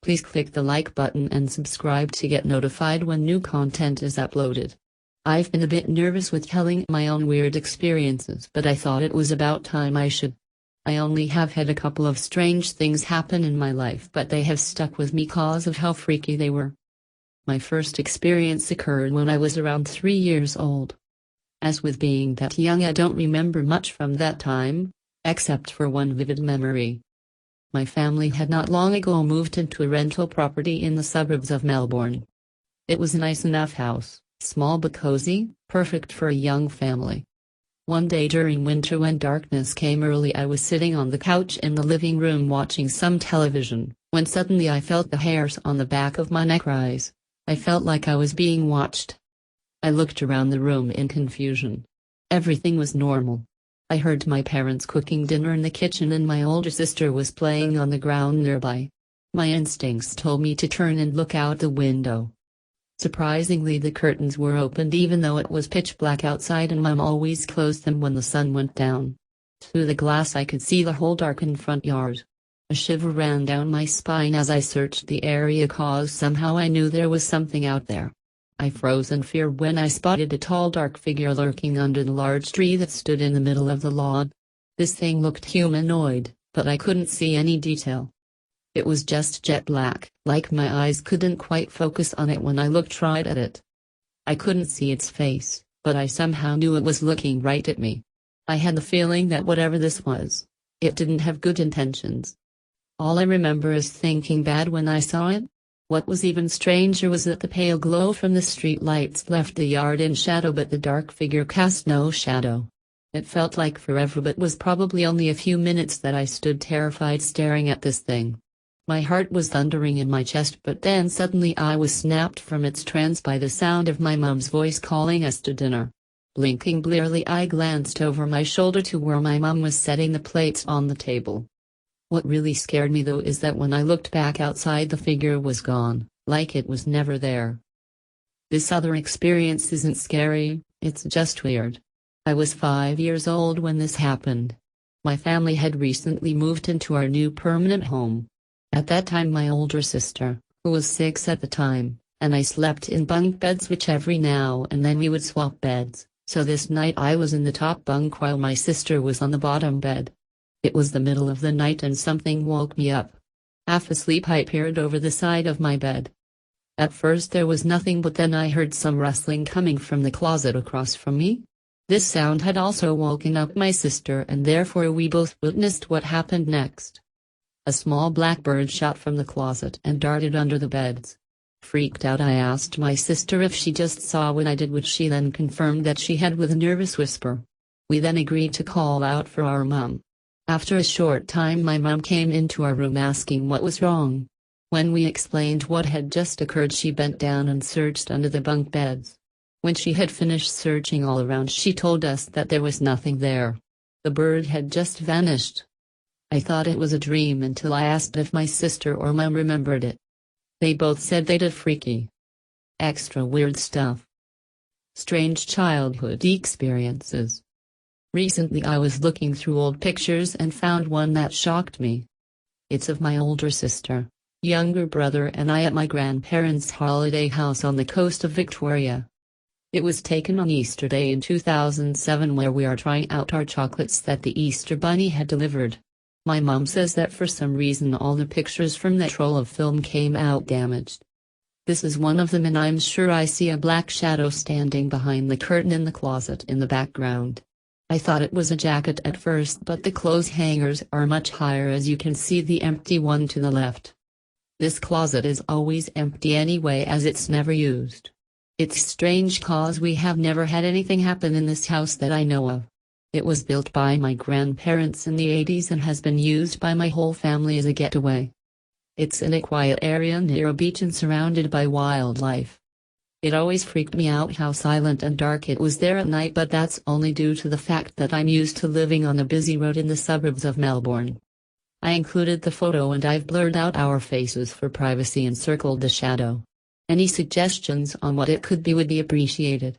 Please click the like button and subscribe to get notified when new content is uploaded. I've been a bit nervous with telling my own weird experiences, but I thought it was about time I should. I only have had a couple of strange things happen in my life, but they have stuck with me cause of how freaky they were. My first experience occurred when I was around 3 years old. As with being that young, I don't remember much from that time, except for one vivid memory. My family had not long ago moved into a rental property in the suburbs of Melbourne. It was a nice enough house, small but cozy, perfect for a young family. One day during winter when darkness came early, I was sitting on the couch in the living room watching some television, when suddenly I felt the hairs on the back of my neck rise. I felt like I was being watched. I looked around the room in confusion. Everything was normal. I heard my parents cooking dinner in the kitchen and my older sister was playing on the ground nearby. My instincts told me to turn and look out the window. Surprisingly, the curtains were opened even though it was pitch black outside, and Mom always closed them when the sun went down. Through the glass I could see the whole darkened front yard. A shiver ran down my spine as I searched the area, cause somehow I knew there was something out there. I froze in fear when I spotted a tall dark figure lurking under the large tree that stood in the middle of the lawn. This thing looked humanoid, but I couldn't see any detail. It was just jet black, like my eyes couldn't quite focus on it when I looked right at it. I couldn't see its face, but I somehow knew it was looking right at me. I had the feeling that whatever this was, it didn't have good intentions. All I remember is thinking bad when I saw it. What was even stranger was that the pale glow from the street lights left the yard in shadow, but the dark figure cast no shadow. It felt like forever, but was probably only a few minutes that I stood terrified staring at this thing. My heart was thundering in my chest, but then suddenly I was snapped from its trance by the sound of my mom's voice calling us to dinner. Blinking blearily, I glanced over my shoulder to where my mom was setting the plates on the table. What really scared me though is that when I looked back outside, the figure was gone, like it was never there. This other experience isn't scary, it's just weird. I was 5 years old when this happened. My family had recently moved into our new permanent home. At that time my older sister, who was 6 at the time, and I slept in bunk beds, which every now and then we would swap beds, so this night I was in the top bunk while my sister was on the bottom bed. It was the middle of the night and something woke me up. Half asleep I peered over the side of my bed. At first there was nothing, but then I heard some rustling coming from the closet across from me. This sound had also woken up my sister, and therefore we both witnessed what happened next. A small black bird shot from the closet and darted under the beds. Freaked out, I asked my sister if she just saw what I did, which she then confirmed that she had with a nervous whisper. We then agreed to call out for our mom. After a short time my mom came into our room asking what was wrong. When we explained what had just occurred, she bent down and searched under the bunk beds. When she had finished searching all around, she told us that there was nothing there. The bird had just vanished. I thought it was a dream until I asked if my sister or mom remembered it. They both said they did. Freaky. Extra weird stuff. Strange childhood experiences. Recently I was looking through old pictures and found one that shocked me. It's of my older sister, younger brother and I at my grandparents' holiday house on the coast of Victoria. It was taken on Easter Day in 2007, where we are trying out our chocolates that the Easter Bunny had delivered. My mom says that for some reason all the pictures from that roll of film came out damaged. This is one of them, and I'm sure I see a black shadow standing behind the curtain in the closet in the background. I thought it was a jacket at first, but the clothes hangers are much higher, as you can see the empty one to the left. This closet is always empty anyway, as it's never used. It's strange cause we have never had anything happen in this house that I know of. It was built by my grandparents in the 80s and has been used by my whole family as a getaway. It's in a quiet area near a beach and surrounded by wildlife. It always freaked me out how silent and dark it was there at night, but that's only due to the fact that I'm used to living on a busy road in the suburbs of Melbourne. I included the photo and I've blurred out our faces for privacy and circled the shadow. Any suggestions on what it could be would be appreciated.